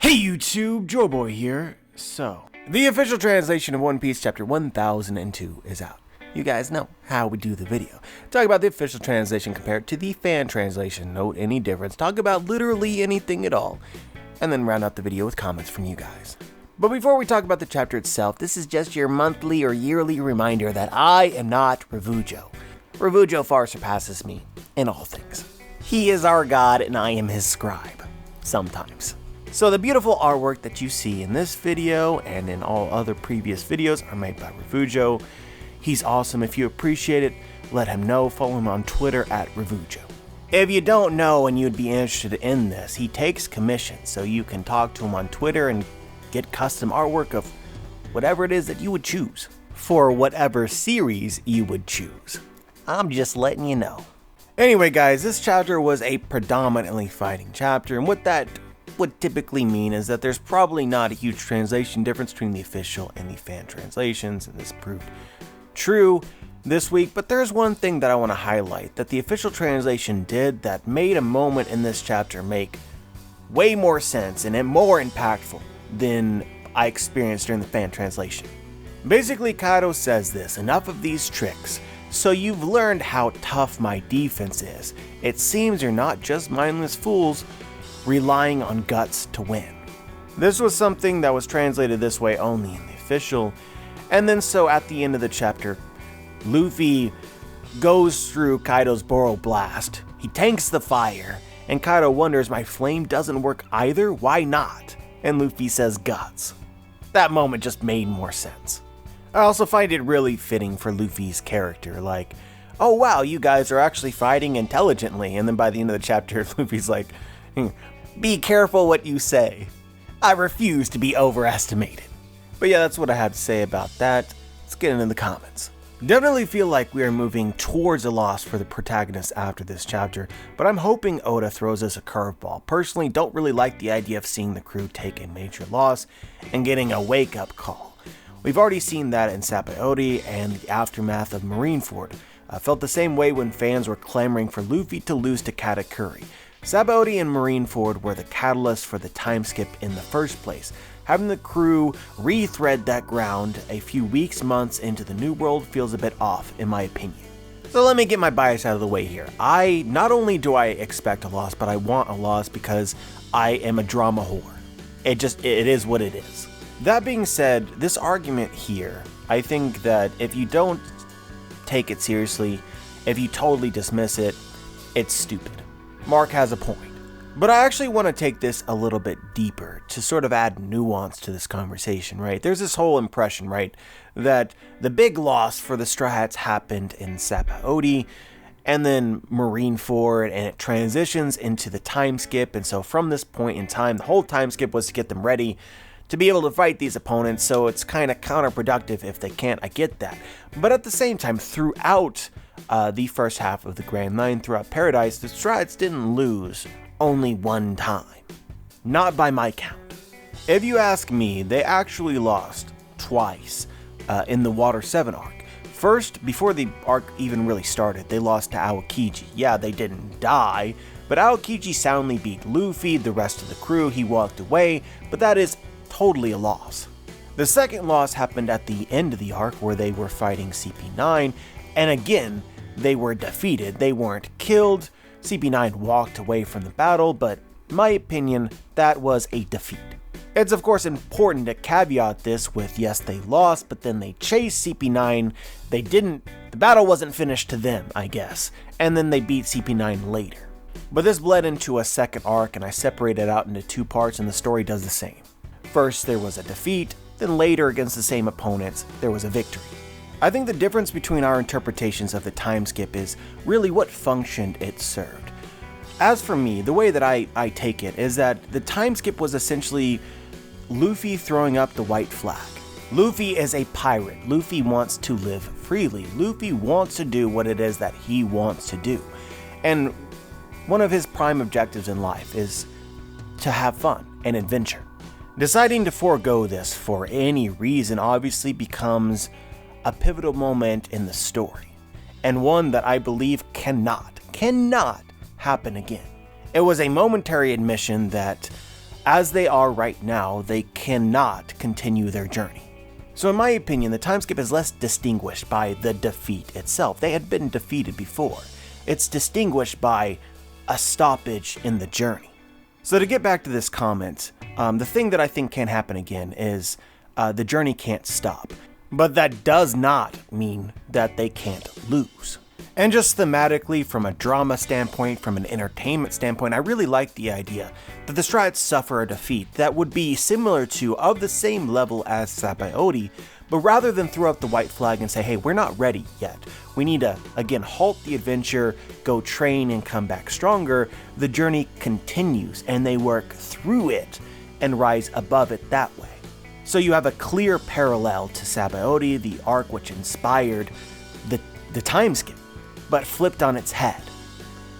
Hey YouTube, Joeboy here. So, the official translation of One Piece chapter 1002 is out. You guys know how we do the video. Talk about the official translation compared to the fan translation, note any difference, talk about literally anything at all, and then round out the video with comments from you guys. But before we talk about the chapter itself, this is just your monthly or yearly reminder that I am not Revujo. Revujo far surpasses me in all things. He is our god and I am his scribe. Sometimes. So the beautiful artwork that you see in this video and in all other previous videos are made by Revujo. He's awesome. If you appreciate it, let him know. Follow him on Twitter at Revujo. If you don't know and you'd be interested in this, he takes commissions, so you can talk to him on Twitter and get custom artwork of whatever it is that you would choose for whatever series you would choose. I'm just letting you know. Anyway guys, this chapter was a predominantly fighting chapter, and what that would typically mean is that there's probably not a huge translation difference between the official and the fan translations, and this proved true this week. But there's one thing that I want to highlight that the official translation did that made a moment in this chapter make way more sense and more impactful than I experienced during the fan translation. Basically, Kaido says this: enough of these tricks. So you've learned how tough my defense is. It seems you're not just mindless fools relying on guts to win. This was something that was translated this way only in the official, and then so at the end of the chapter, Luffy goes through Kaido's Boro Blast, he tanks the fire, and Kaido wonders, my flame doesn't work either, why not? And Luffy says guts. That moment just made more sense. I also find it really fitting for Luffy's character, like, oh wow, you guys are actually fighting intelligently, and then by the end of the chapter, Luffy's like, be careful what you say. I refuse to be overestimated. But yeah, that's what I have to say about that. Let's get into the comments. Definitely feel like we are moving towards a loss for the protagonist after this chapter, but I'm hoping Oda throws us a curveball. Personally, don't really like the idea of seeing the crew take a major loss and getting a wake-up call. We've already seen that in Scabbards and the aftermath of Marineford. I felt the same way when fans were clamoring for Luffy to lose to Katakuri. Scabbards and Marineford were the catalyst for the time skip in the first place. Having the crew rethread that ground a few weeks, months into the new world feels a bit off, in my opinion. So let me get my bias out of the way here. Not only do I expect a loss, but I want a loss because I am a drama whore. It is what it is. That being said, this argument here, I think that if you don't take it seriously, if you totally dismiss it, it's stupid. Mark has a point. But I actually want to take this a little bit deeper to sort of add nuance to this conversation, right? There's this whole impression, right, that the big loss for the Straw Hats happened in Scabbards and then Marineford, and it transitions into the time skip. And so from this point in time, the whole time skip was to get them ready to be able to fight these opponents, so it's kind of counterproductive if they can't. I get that. But at the same time, throughout the first half of the Grand Line, throughout Paradise, the Straw Hats didn't lose only one time. Not by my count. If you ask me, they actually lost twice in the Water 7 arc. First, before the arc even really started, they lost to Aokiji. Yeah, they didn't die, but Aokiji soundly beat Luffy, the rest of the crew. He walked away, but that is totally a loss. The second loss happened at the end of the arc where they were fighting CP9, and again, they were defeated. They weren't killed. CP9 walked away from the battle, but in my opinion, that was a defeat. It's of course important to caveat this with, yes, they lost, but then they chased CP9. The battle wasn't finished to them, I guess, and then they beat CP9 later. But this bled into a second arc, and I separated it out into two parts, and the story does the same. First, there was a defeat, then later, against the same opponents, there was a victory. I think the difference between our interpretations of the time skip is really what function it served. As for me, the way that I take it is that the time skip was essentially Luffy throwing up the white flag. Luffy is a pirate. Luffy wants to live freely. Luffy wants to do what it is that he wants to do. And one of his prime objectives in life is to have fun and adventure. Deciding to forego this for any reason obviously becomes a pivotal moment in the story, and one that I believe cannot happen again. It was a momentary admission that As they are right now, they cannot continue their journey. So in my opinion, the time skip is less distinguished by the defeat itself. They had been defeated before. It's distinguished by a stoppage in the journey. So to get back to this comment, the thing that I think can happen again is the journey can't stop. But that does not mean that they can't lose. And just thematically, from a drama standpoint, from an entertainment standpoint, I really like the idea that the Strats suffer a defeat that would be similar to, of the same level as Sabaody, but rather than throw up the white flag and say, hey, we're not ready yet, we need to, again, halt the adventure, go train and come back stronger, the journey continues and they work through it and rise above it that way. So you have a clear parallel to Sabaody, the arc which inspired the time skip, but flipped on its head.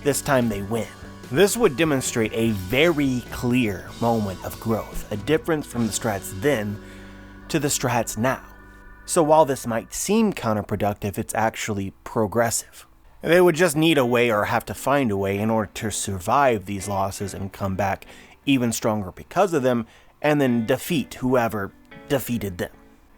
This time they win. This would demonstrate a very clear moment of growth, a difference from the Strats then to the Strats now. So while this might seem counterproductive, it's actually progressive. They would just need a way or have to find a way in order to survive these losses and come back even stronger because of them, and then defeat whoever defeated them.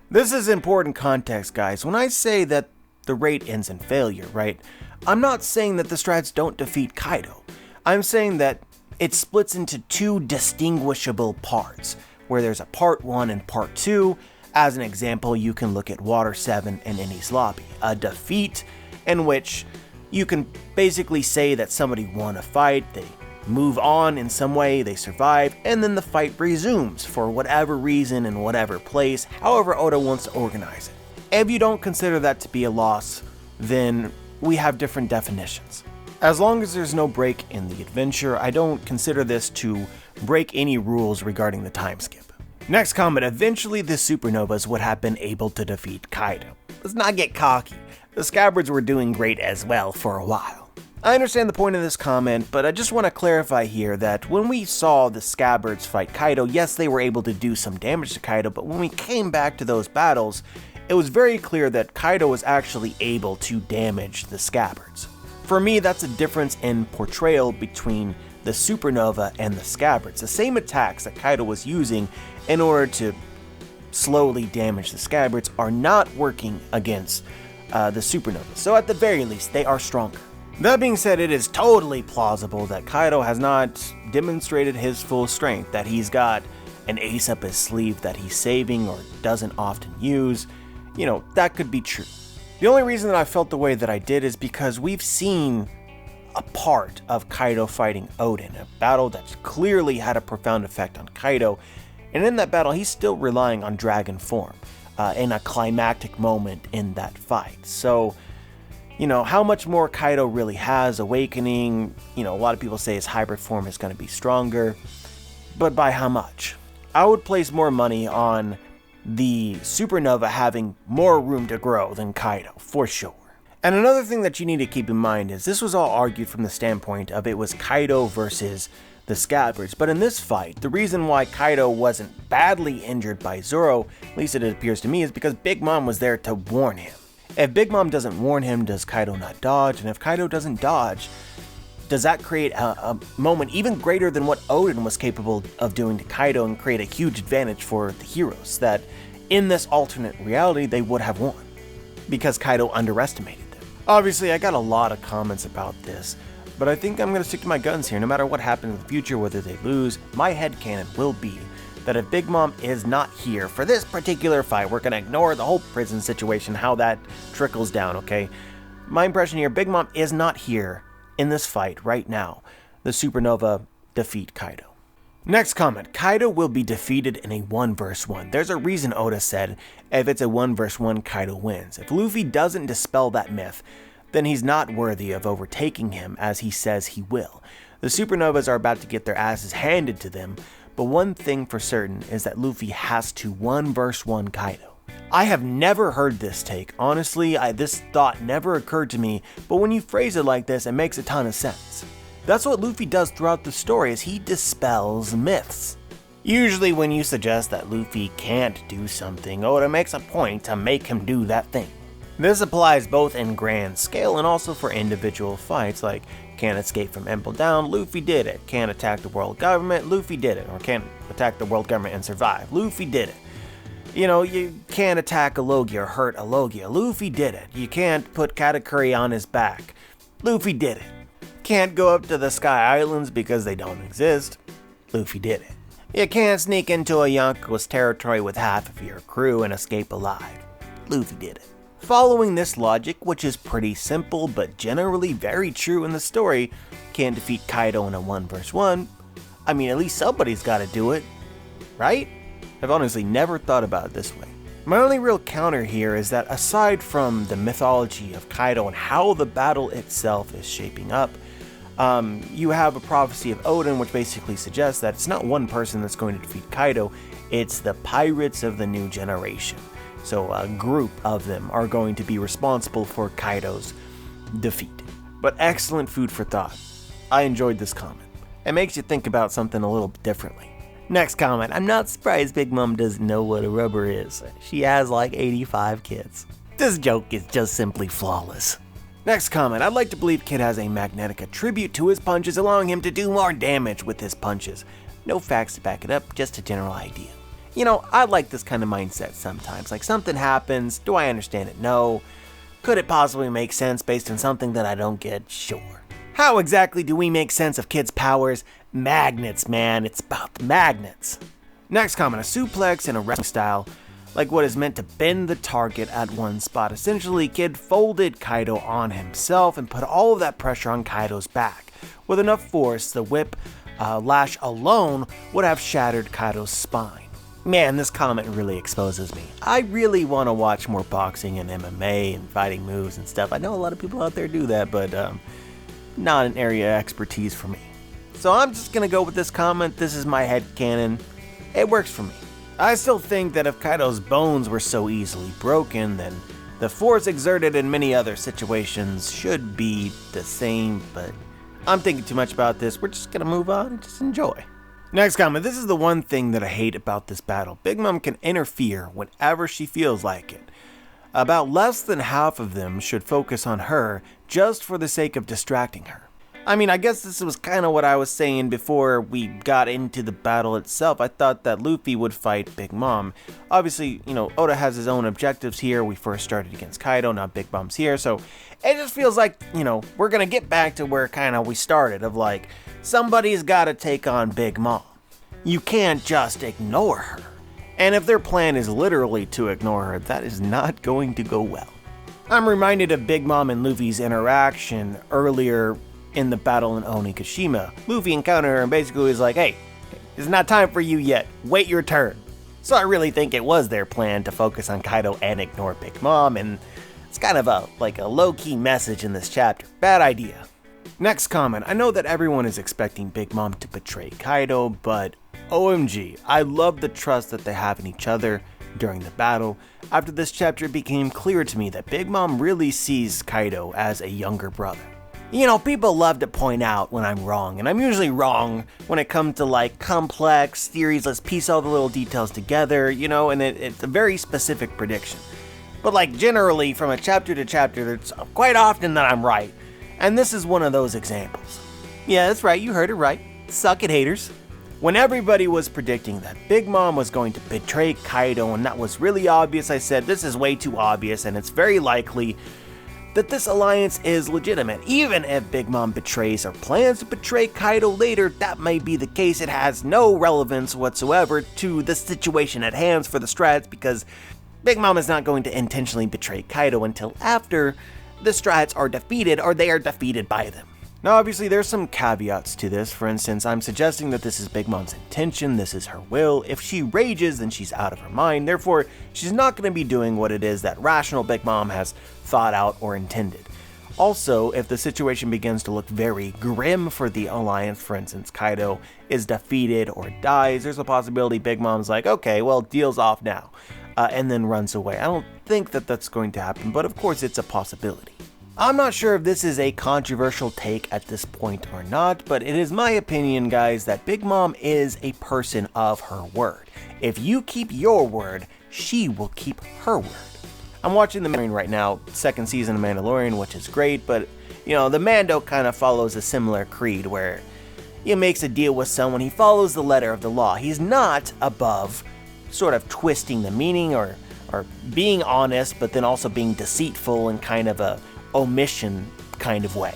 This is important context, guys. When I say that the raid ends in failure, right? I'm not saying that the Strats don't defeat Kaido. I'm saying that it splits into two distinguishable parts, where there's a part 1 and part 2. As an example, you can look at Water 7 and Enies Lobby, a defeat in which you can basically say that somebody won a fight, they move on in some way, they survive, and then the fight resumes for whatever reason in whatever place, however Oda wants to organize it. If you don't consider that to be a loss, then we have different definitions. As long as there's no break in the adventure, I don't consider this to break any rules regarding the time skip. Next comment, eventually the Supernovas would have been able to defeat Kaido. Let's not get cocky. The Scabbards were doing great as well for a while. I understand the point of this comment, but I just want to clarify here that when we saw the Scabbards fight Kaido, yes, they were able to do some damage to Kaido, but when we came back to those battles, it was very clear that Kaido was actually able to damage the Scabbards. For me, that's a difference in portrayal between the Supernova and the Scabbards. The same attacks that Kaido was using in order to slowly damage the Scabbards are not working against the Supernovas. So at the very least, they are stronger. That being said, it is totally plausible that Kaido has not demonstrated his full strength, that he's got an ace up his sleeve that he's saving or doesn't often use. You know, that could be true. The only reason that I felt the way that I did is because we've seen a part of Kaido fighting Odin, a battle that clearly had a profound effect on Kaido, and in that battle he's still relying on dragon form in a climactic moment in that fight. So, you know, how much more Kaido really has, awakening, you know, a lot of people say his hybrid form is going to be stronger, but by how much? I would place more money on the Supernova having more room to grow than Kaido, for sure. And another thing that you need to keep in mind is this was all argued from the standpoint of it was Kaido versus the Scabbards, but in this fight, the reason why Kaido wasn't badly injured by Zoro, at least it appears to me, is because Big Mom was there to warn him. If Big Mom doesn't warn him, does Kaido not dodge? And if Kaido doesn't dodge, does that create a moment even greater than what Odin was capable of doing to Kaido and create a huge advantage for the heroes that in this alternate reality they would have won because Kaido underestimated them? Obviously, I got a lot of comments about this, but I think I'm going to stick to my guns here. No matter what happens in the future, whether they lose, my headcanon will be that if Big Mom is not here for this particular fight, we're going to ignore the whole prison situation, how that trickles down, okay? My impression here, Big Mom is not here in this fight right now. The Supernova defeat Kaido. Next comment, Kaido will be defeated in a 1 vs 1. There's a reason Oda said if it's a 1 vs 1, Kaido wins. If Luffy doesn't dispel that myth, then he's not worthy of overtaking him as he says he will. The Supernovas are about to get their asses handed to them, but one thing for certain is that Luffy has to 1 vs 1 Kaido. I have never heard this take. Honestly, this thought never occurred to me, but when you phrase it like this, it makes a ton of sense. That's what Luffy does throughout the story, is he dispels myths. Usually when you suggest that Luffy can't do something, Oda makes a point to make him do that thing. This applies both in grand scale and also for individual fights, like Can't escape from Impel Down, Luffy did it. Can't attack the world government, Luffy did it. Or can't attack the world government and survive, Luffy did it. You know, you can't attack a Logia or hurt a Logia, Luffy did it. You can't put Katakuri on his back, Luffy did it. Can't go up to the Sky Islands because they don't exist, Luffy did it. You can't sneak into a Yonko's territory with half of your crew and escape alive, Luffy did it. Following this logic, which is pretty simple but generally very true in the story, can't defeat Kaido in a 1 vs 1. I mean, at least somebody's gotta do it, right? I've honestly never thought about it this way. My only real counter here is that aside from the mythology of Kaido and how the battle itself is shaping up, you have a prophecy of Odin, which basically suggests that it's not one person that's going to defeat Kaido, it's the pirates of the new generation. So a group of them are going to be responsible for Kaido's defeat. But excellent food for thought. I enjoyed this comment. It makes you think about something a little bit differently. Next comment, I'm not surprised Big Mom doesn't know what a rubber is. She has like 85 kids. This joke is just simply flawless. Next comment, I'd like to believe Kid has a magnetic attribute to his punches, allowing him to do more damage with his punches. No facts to back it up, just a general idea. You know, I like this kind of mindset sometimes. Like, something happens, do I understand it? No. Could it possibly make sense based on something that I don't get? Sure. How exactly do we make sense of Kid's powers? Magnets, man, it's about the magnets. Next comment, a suplex in a wrestling style, like what is meant to bend the target at one spot. Essentially, Kid folded Kaido on himself and put all of that pressure on Kaido's back. With enough force, the whip lash alone would have shattered Kaido's spine. Man, this comment really exposes me. I really want to watch more boxing and MMA and fighting moves and stuff. I know a lot of people out there do that, but not an area of expertise for me. So I'm just going to go with this comment. This is my headcanon. It works for me. I still think that if Kaido's bones were so easily broken, then the force exerted in many other situations should be the same, but I'm thinking too much about this. We're just going to move on and just enjoy. Next comment, this is the one thing that I hate about this battle. Big Mom can interfere whenever she feels like it. About less than half of them should focus on her just for the sake of distracting her. I mean, I guess this was kind of what I was saying before we got into the battle itself. I thought that Luffy would fight Big Mom. Obviously, you know, Oda has his own objectives here. We first started against Kaido, now Big Mom's here. So it just feels like, you know, we're going to get back to where kind of we started of like, somebody's got to take on Big Mom. You can't just ignore her. And if their plan is literally to ignore her, that is not going to go well. I'm reminded of Big Mom and Luffy's interaction earlier in the battle in Onigashima. Luffy encountered her and basically was like, hey, it's not time for you yet. Wait your turn. So I really think it was their plan to focus on Kaido and ignore Big Mom, and it's kind of a low-key message in this chapter. Bad idea. Next comment, I know that everyone is expecting Big Mom to betray Kaido, but OMG, I love the trust that they have in each other during the battle. After this chapter, it became clear to me that Big Mom really sees Kaido as a younger brother. You know, people love to point out when I'm wrong, and I'm usually wrong when it comes to like complex theories. Let's piece all the little details together, you know, and it's a very specific prediction. But like generally from a chapter to chapter, it's quite often that I'm right. And this is one of those examples. Yeah, that's right, you heard it right. Suck it, haters. When everybody was predicting that Big Mom was going to betray Kaido and that was really obvious, I said this is way too obvious and it's very likely that this alliance is legitimate. Even if Big Mom betrays or plans to betray Kaido later, that may be the case. It has no relevance whatsoever to the situation at hand for the Strats because Big Mom is not going to intentionally betray Kaido until after the Strats are defeated or they are defeated by them. Now obviously there's some caveats to this. For instance, I'm suggesting that this is Big Mom's intention, this is her will. If she rages, then she's out of her mind. Therefore, she's not going to be doing what it is that rational Big Mom has thought out or intended. Also, if the situation begins to look very grim for the Alliance, for instance, Kaido is defeated or dies, there's a possibility Big Mom's like, okay, well, deal's off now, and then runs away. I don't think that that's going to happen, but of course it's a possibility. I'm not sure if this is a controversial take at this point or not, but it is my opinion, guys, that Big Mom is a person of her word. If you keep your word, she will keep her word. I'm watching the Mandalorian right now, second season of Mandalorian, which is great, but, you know, the Mando kind of follows a similar creed where he makes a deal with someone, he follows the letter of the law. He's not above sort of twisting the meaning or being honest, but then also being deceitful in kind of a omission kind of way.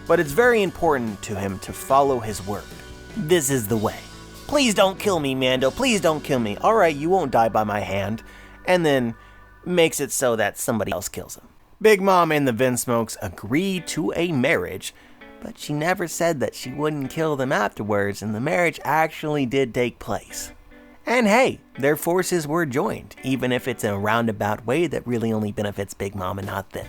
But it's very important to him to follow his word. This is the way. Please don't kill me, Mando. Please don't kill me. All right, you won't die by my hand. And then makes it so that somebody else kills him. Big Mom and the Vinsmokes agreed to a marriage, but she never said that she wouldn't kill them afterwards, and the marriage actually did take place. And hey, their forces were joined, even if it's in a roundabout way that really only benefits Big Mom and not them.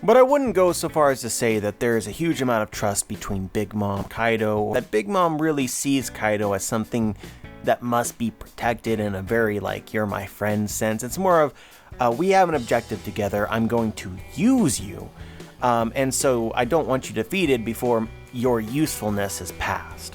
But I wouldn't go so far as to say that there is a huge amount of trust between Big Mom and Kaido, that Big Mom really sees Kaido as something that must be protected in a very like, you're my friend sense. It's more of, we have an objective together, I'm going to use you, and so I don't want you defeated before your usefulness is past.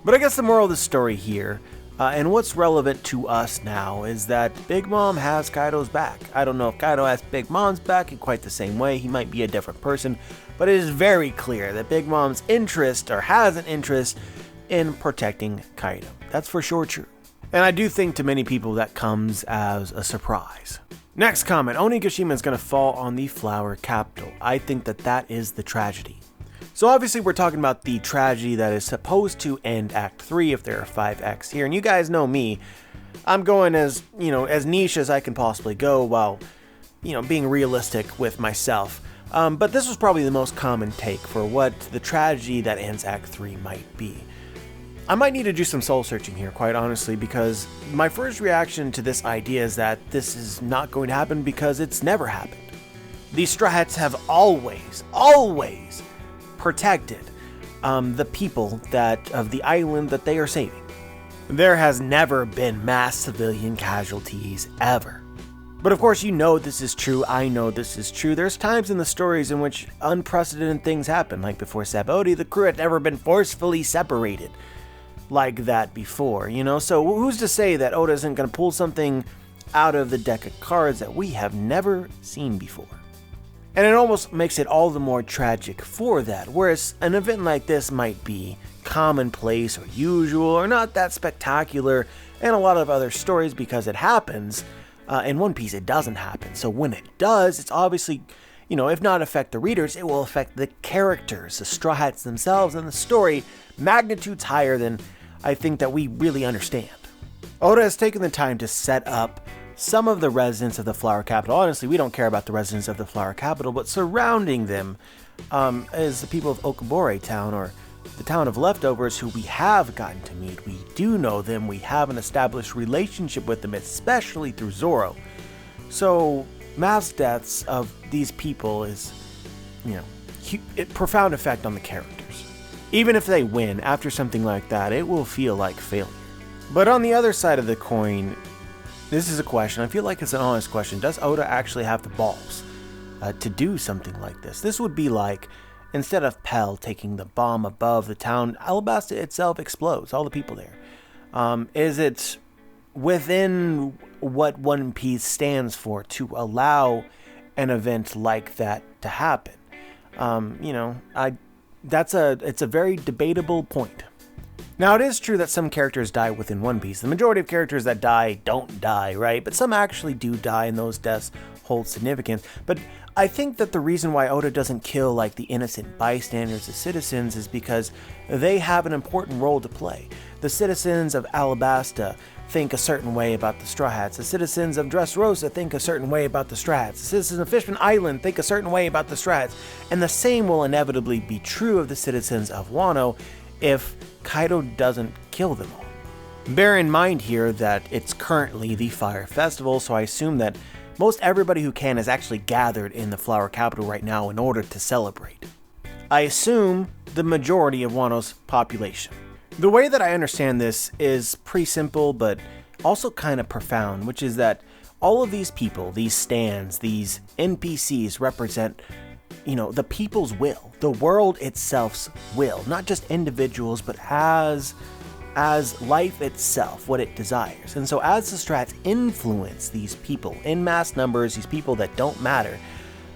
But I guess the moral of the story here, and what's relevant to us now, is that Big Mom has Kaido's back. I don't know if Kaido has Big Mom's back in quite the same way. He might be a different person, but it is very clear that Big Mom's interest, or has an interest, in protecting Kaido. That's for sure true. And I do think to many people that comes as a surprise. Next comment, Onigashima is going to fall on the flower capital. I think that is the tragedy. So obviously we're talking about the tragedy that is supposed to end Act 3 if there are 5 acts here. And you guys know me, I'm going as, as niche as I can possibly go while, being realistic with myself. But this was probably the most common take for what the tragedy that ends Act 3 might be. I might need to do some soul searching here, quite honestly, because my first reaction to this idea is that this is not going to happen because it's never happened. These Straw Hats have always protected the people of the island that they are saving. There has never been mass civilian casualties ever. But of course, this is true. I know this is true. There's times in the stories in which unprecedented things happen, like before Sabaody, the crew had never been forcefully separated like that before, So who's to say that Oda isn't going to pull something out of the deck of cards that we have never seen before? And it almost makes it all the more tragic for that, whereas an event like this might be commonplace or usual or not that spectacular in a lot of other stories because it happens. In One Piece, it doesn't happen. So when it does, it's obviously, if not affect the readers, it will affect the characters, the Straw Hats themselves, and the story magnitudes higher than I think that we really understand. Oda has taken the time to set up some of the residents of the Flower Capital. Honestly, we don't care about the residents of the Flower Capital, but surrounding them is the people of Okobore Town, or the town of leftovers, who we have gotten to meet. We do know them. We have an established relationship with them, especially through Zoro. So mass deaths of these people is, profound effect on the characters. Even if they win after something like that, it will feel like failure. But on the other side of the coin, this is a question. I feel like it's an honest question. Does Oda actually have the balls to do something like this? This would be like, instead of Pell taking the bomb above the town, Alabasta itself explodes, all the people there. Is it within what One Piece stands for to allow an event like that to happen? It's a very debatable point. Now, it is true that some characters die within One Piece. The majority of characters that die don't die, right? But some actually do die, and those deaths hold significance. But I think that the reason why Oda doesn't kill like the innocent bystanders, the citizens, is because they have an important role to play. The citizens of Alabasta think a certain way about the Straw Hats. The citizens of Dressrosa think a certain way about the Straw Hats. The citizens of Fishman Island think a certain way about the Straw Hats. And the same will inevitably be true of the citizens of Wano if Kaido doesn't kill them all. Bear in mind here that it's currently the Fire Festival, so I assume that most everybody who can is actually gathered in the Flower Capital right now in order to celebrate. I assume the majority of Wano's population. The way that I understand this is pretty simple, but also kind of profound, which is that all of these people, these stands, these NPCs represent, the people's will, the world itself's will, not just individuals, but as as life itself, what it desires. And so as the strats influence these people in mass numbers, these people that don't matter,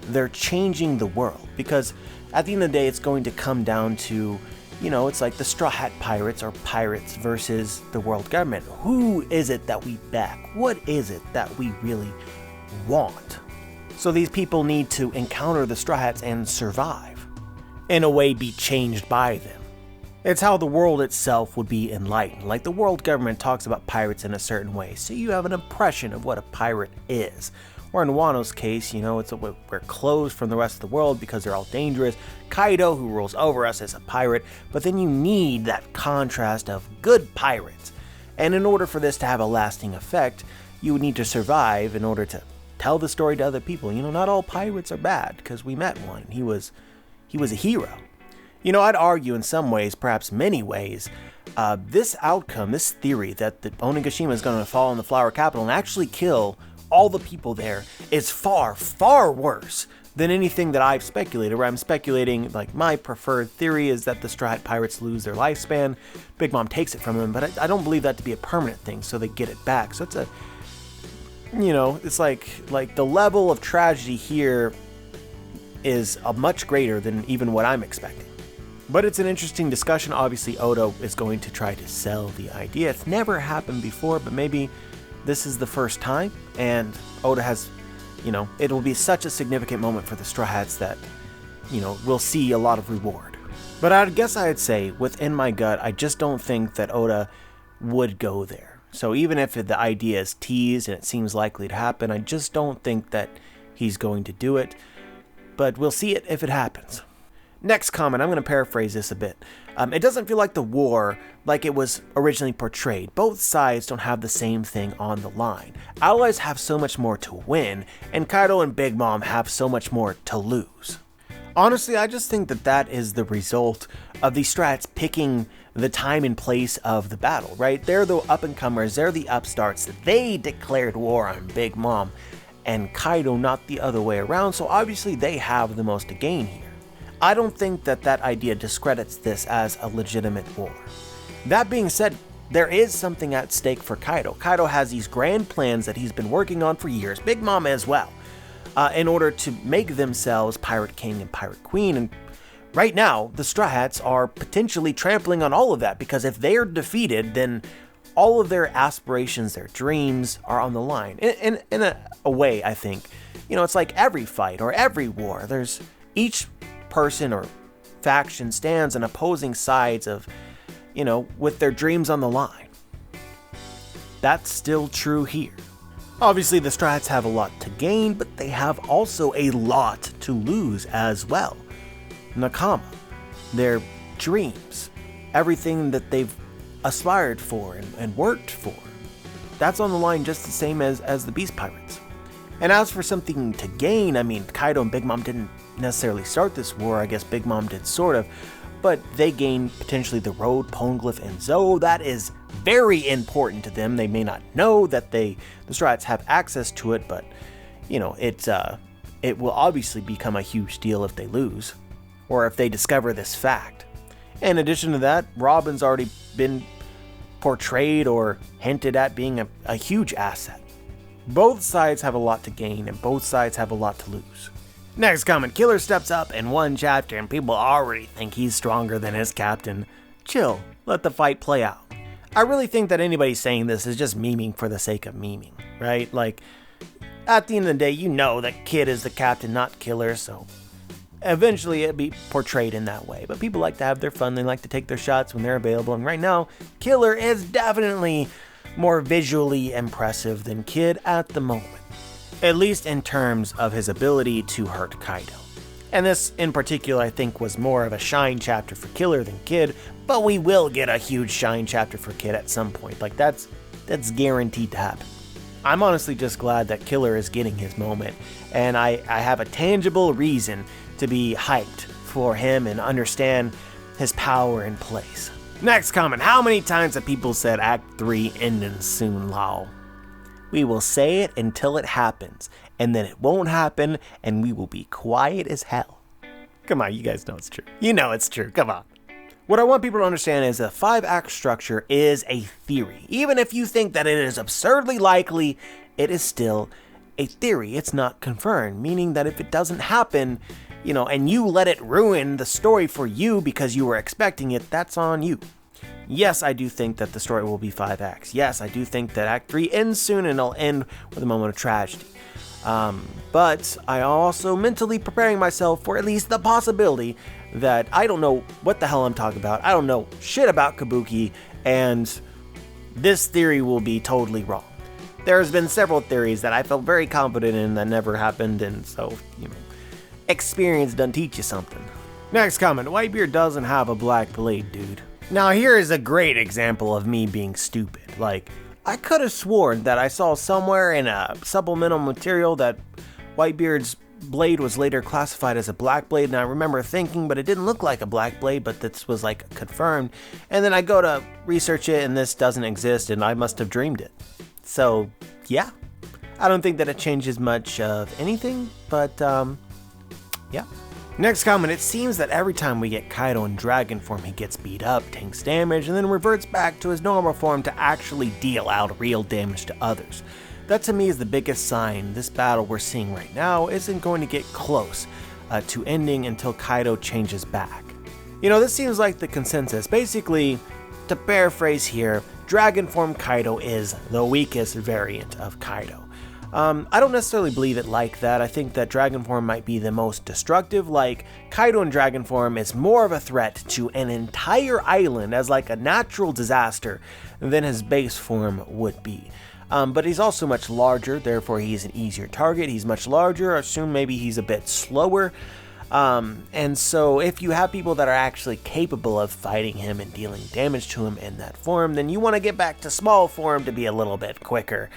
they're changing the world. Because at the end of the day, it's going to come down to, it's like the Straw Hat Pirates or pirates versus the world government. Who is it that we back? What is it that we really want? So these people need to encounter the Straw Hats and survive. In a way, be changed by them. It's how the world itself would be enlightened. Like the world government talks about pirates in a certain way, so you have an impression of what a pirate is. Or in Wano's case, we're closed from the rest of the world because they're all dangerous. Kaido, who rules over us, is a pirate, but then you need that contrast of good pirates. And in order for this to have a lasting effect, you would need to survive in order to tell the story to other people. Not all pirates are bad, because we met one. He was a hero. I'd argue in some ways, perhaps many ways, this outcome, this theory that the Onigashima is going to fall in the Flower Capital and actually kill all the people there is far, far worse than anything that I've speculated. Where I'm speculating, like, my preferred theory is that the Straw Hat Pirates lose their lifespan. Big Mom takes it from them, but I don't believe that to be a permanent thing, so they get it back. So it's it's like the level of tragedy here is much greater than even what I'm expecting. But it's an interesting discussion. Obviously, Oda is going to try to sell the idea. It's never happened before, but maybe this is the first time. And Oda has, it will be such a significant moment for the Straw Hats that, we'll see a lot of reward. But I guess I'd say, within my gut, I just don't think that Oda would go there. So even if the idea is teased and it seems likely to happen, I just don't think that he's going to do it. But we'll see it if it happens. Next comment, I'm going to paraphrase this a bit. It doesn't feel like the war like it was originally portrayed. Both sides don't have the same thing on the line. Allies have so much more to win, and Kaido and Big Mom have so much more to lose. Honestly, I just think that is the result of the strats picking the time and place of the battle, right? They're the up-and-comers, they're the upstarts. They declared war on Big Mom and Kaido, not the other way around, so obviously they have the most to gain here. I don't think that idea discredits this as a legitimate war. That being said, there is something at stake for Kaido. Kaido has these grand plans that he's been working on for years, Big Mom as well, in order to make themselves Pirate King and Pirate Queen. And right now, the Straw Hats are potentially trampling on all of that, because if they are defeated, then all of their aspirations, their dreams are on the line. In a way, I think, it's like every fight or every war. There's each person or faction stands on opposing sides of, with their dreams on the line. That's still true here. Obviously, the Straw Hats have a lot to gain, but they have also a lot to lose as well. Nakama, their dreams, everything that they've aspired for and worked for, that's on the line just the same as the Beast Pirates. And as for something to gain, Kaido and Big Mom didn't necessarily start this war. I guess Big Mom did, sort of, but they gained potentially the road, Poneglyph, and Zou. That is very important to them. They may not know that the Straw Hats have access to it, but it will obviously become a huge deal if they lose, or if they discover this fact. In addition to that, Robin's already been portrayed or hinted at being a huge asset. Both sides have a lot to gain, and both sides have a lot to lose. Next comment, Killer steps up in one chapter and people already think he's stronger than his captain. Chill, let the fight play out. I really think that anybody saying this is just memeing for the sake of memeing, right? Like, at the end of the day, that Kid is the captain, not Killer, so eventually it'll be portrayed in that way. But people like to have their fun, they like to take their shots when they're available, and right now, Killer is definitely more visually impressive than Kid at the moment. At least in terms of his ability to hurt Kaido. And this, in particular, I think was more of a shine chapter for Killer than Kid, but we will get a huge shine chapter for Kid at some point. Like, that's guaranteed to happen. I'm honestly just glad that Killer is getting his moment, and I have a tangible reason to be hyped for him and understand his power and place. Next comment, how many times have people said Act 3 ending soon, lol? We will say it until it happens, and then it won't happen, and we will be quiet as hell. Come on, you guys know it's true. You know it's true, come on. What I want people to understand is the 5-act structure is a theory. Even if you think that it is absurdly likely, it is still a theory. It's not confirmed, meaning that if it doesn't happen, and you let it ruin the story for you because you were expecting it, that's on you. Yes, I do think that the story will be 5 acts. Yes, I do think that Act 3 ends soon and it'll end with a moment of tragedy. But I also mentally preparing myself for at least the possibility that I don't know what the hell I'm talking about. I don't know shit about Kabuki, and this theory will be totally wrong. There's been several theories that I felt very confident in that never happened, and so, experience doesn't teach you something. Next comment, Whitebeard doesn't have a black blade, dude. Now here is a great example of me being stupid. Like, I could have sworn that I saw somewhere in a supplemental material that Whitebeard's blade was later classified as a black blade, and I remember thinking, but it didn't look like a black blade, but this was like confirmed. And then I go to research it and this doesn't exist, and I must have dreamed it. So yeah, I don't think that it changes much of anything, but yeah. Next comment, it seems that every time we get Kaido in dragon form, he gets beat up, takes damage, and then reverts back to his normal form to actually deal out real damage to others. That to me is the biggest sign this battle we're seeing right now isn't going to get close to ending until Kaido changes back. This seems like the consensus. Basically, to paraphrase here, dragon form Kaido is the weakest variant of Kaido. I don't necessarily believe it like that. I think that dragon form might be the most destructive. Like, Kaido in dragon form is more of a threat to an entire island as like a natural disaster than his base form would be. But he's also much larger, therefore he's an easier target. He's much larger, assume maybe he's a bit slower. And so if you have people that are actually capable of fighting him and dealing damage to him in that form, then you want to get back to small form to be a little bit quicker.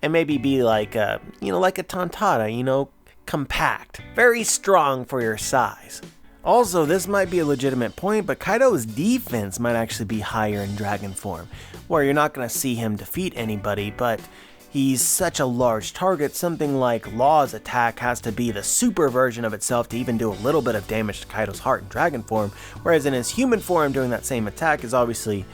And maybe be like a Tontada, compact, very strong for your size. Also, this might be a legitimate point, but Kaido's defense might actually be higher in dragon form, where you're not going to see him defeat anybody, but he's such a large target, something like Law's attack has to be the super version of itself to even do a little bit of damage to Kaido's heart in dragon form, whereas in his human form doing that same attack is obviously,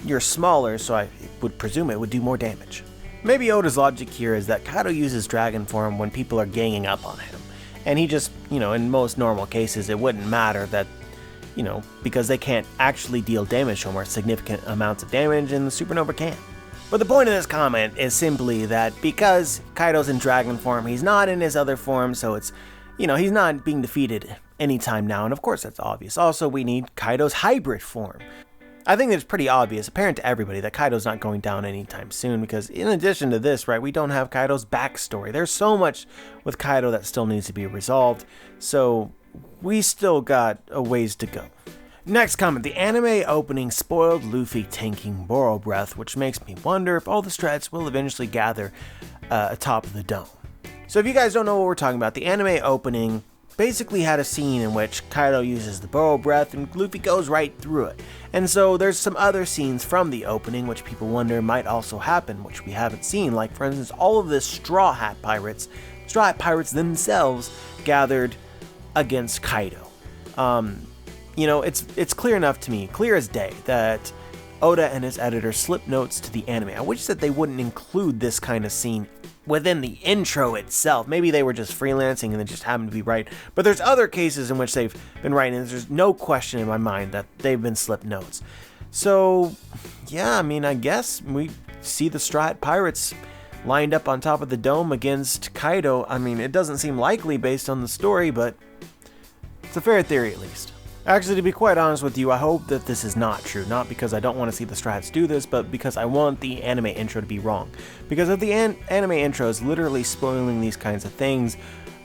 you're smaller, so I would presume it would do more damage. Maybe Oda's logic here is that Kaido uses dragon form when people are ganging up on him. And he just, in most normal cases, it wouldn't matter that, because they can't actually deal damage to him or significant amounts of damage, and the Supernova can. But the point of this comment is simply that because Kaido's in dragon form, he's not in his other form, so it's, he's not being defeated anytime now, and of course that's obvious. Also, we need Kaido's hybrid form. I think it's pretty obvious, apparent to everybody, that Kaido's not going down anytime soon, because in addition to this, right, we don't have Kaido's backstory. There's so much with Kaido that still needs to be resolved, so we still got a ways to go. Next comment, the anime opening spoiled Luffy tanking Boro Breath, which makes me wonder if all the strats will eventually gather atop of the dome. So if you guys don't know what we're talking about, the anime opening basically had a scene in which Kaido uses the Boro Breath and Luffy goes right through it. And so there's some other scenes from the opening which people wonder might also happen, which we haven't seen, like for instance all of the Straw Hat Pirates themselves gathered against Kaido. It's clear enough to me, clear as day, that Oda and his editor slipped notes to the anime. I wish that they wouldn't include this kind of scene within the intro itself. Maybe they were just freelancing and they just happened to be right. But there's other cases in which they've been writing, and there's no question in my mind that they've been slipped notes. So, yeah, I guess we see the Strat Pirates lined up on top of the dome against Kaido. It doesn't seem likely based on the story, but it's a fair theory at least. Actually, to be quite honest with you, I hope that this is not true. Not because I don't want to see the Strats do this, but because I want the anime intro to be wrong. Because if the anime intro is literally spoiling these kinds of things,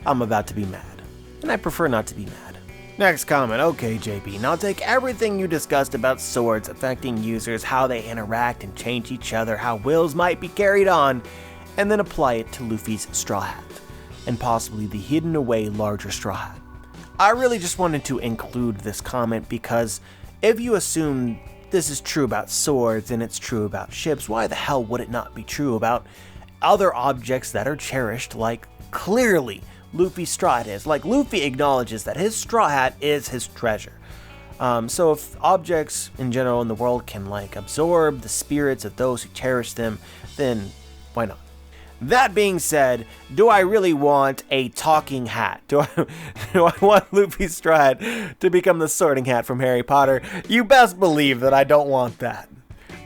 I'm about to be mad. And I prefer not to be mad. Next comment, okay JP, now take everything you discussed about swords affecting users, how they interact and change each other, how wills might be carried on, and then apply it to Luffy's Straw Hat, and possibly the hidden away larger Straw Hat. I really just wanted to include this comment because if you assume this is true about swords and it's true about ships, why the hell would it not be true about other objects that are cherished, like clearly Luffy's straw hat is? Like, Luffy acknowledges that his straw hat is his treasure. So if objects in general in the world can like absorb the spirits of those who cherish them, then why not? That being said, do I really want a talking hat? Do I want Luffy's stride to become the sorting hat from Harry Potter? You best believe that I don't want that.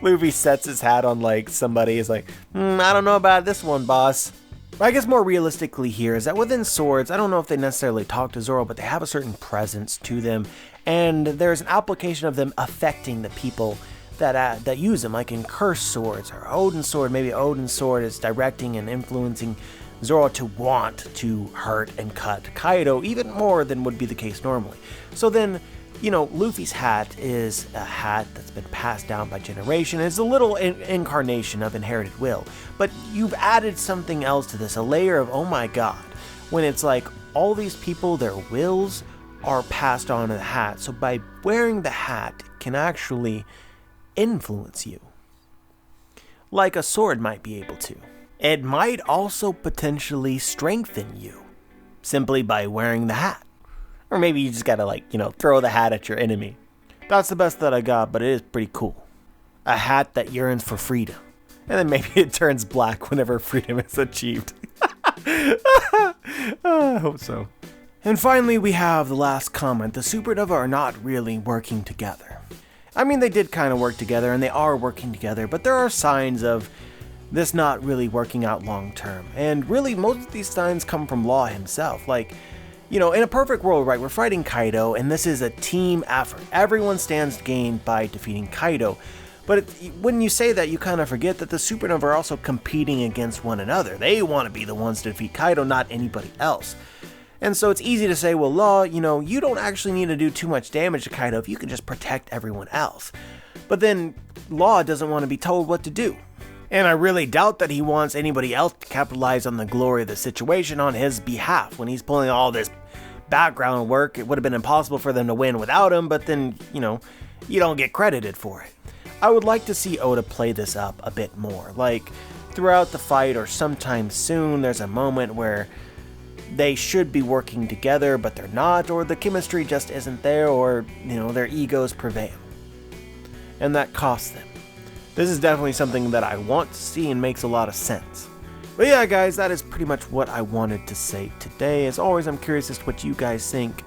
Luffy sets his hat on like somebody is like, I don't know about this one, boss. I guess more realistically here is that within swords, I don't know if they necessarily talk to Zoro, but they have a certain presence to them, and there's an application of them affecting the people that use them, like in cursed swords or Odin's sword. Maybe Odin's sword is directing and influencing Zoro to want to hurt and cut Kaido even more than would be the case normally. So then, you know, Luffy's hat is a hat that's been passed down by generation. It's a little incarnation of inherited will, but you've added something else to this, a layer of, oh my god, when it's like all these people, their wills are passed on to the hat. So by wearing the hat, it can actually influence you, like a sword might be able to. It might also potentially strengthen you simply by wearing the hat. Or maybe you just gotta, like, you know, throw the hat at your enemy. That's the best that I got, but it is pretty cool. A hat that yearns for freedom. And then maybe it turns black whenever freedom is achieved. I hope so. And finally, we have the last comment. The Supernova are not really working together. I mean, they did kind of work together, and they are working together, but there are signs of this not really working out long term. And really, most of these signs come from Law himself. Like, you know, in a perfect world, right, we're fighting Kaido, and this is a team effort. Everyone stands to gain by defeating Kaido. But when you say that, you kind of forget that the Supernova are also competing against one another. They want to be the ones to defeat Kaido, not anybody else. And so it's easy to say, well, Law, you know, you don't actually need to do too much damage to Kaido if you can just protect everyone else. But then Law doesn't want to be told what to do. And I really doubt that he wants anybody else to capitalize on the glory of the situation on his behalf. When he's pulling all this background work, it would have been impossible for them to win without him, but then, you know, you don't get credited for it. I would like to see Oda play this up a bit more. Like, throughout the fight or sometime soon, there's a moment where they should be working together, but they're not, or the chemistry just isn't there, or, you know, their egos prevail. And that costs them. This is definitely something that I want to see and makes a lot of sense. But yeah, guys, that is pretty much what I wanted to say today. As always, I'm curious as to what you guys think.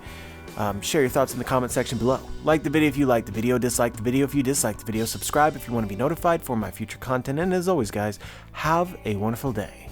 Share your thoughts in the comment section below. Like the video if you liked the video, dislike the video if you disliked the video, subscribe if you want to be notified for my future content, and as always, guys, have a wonderful day.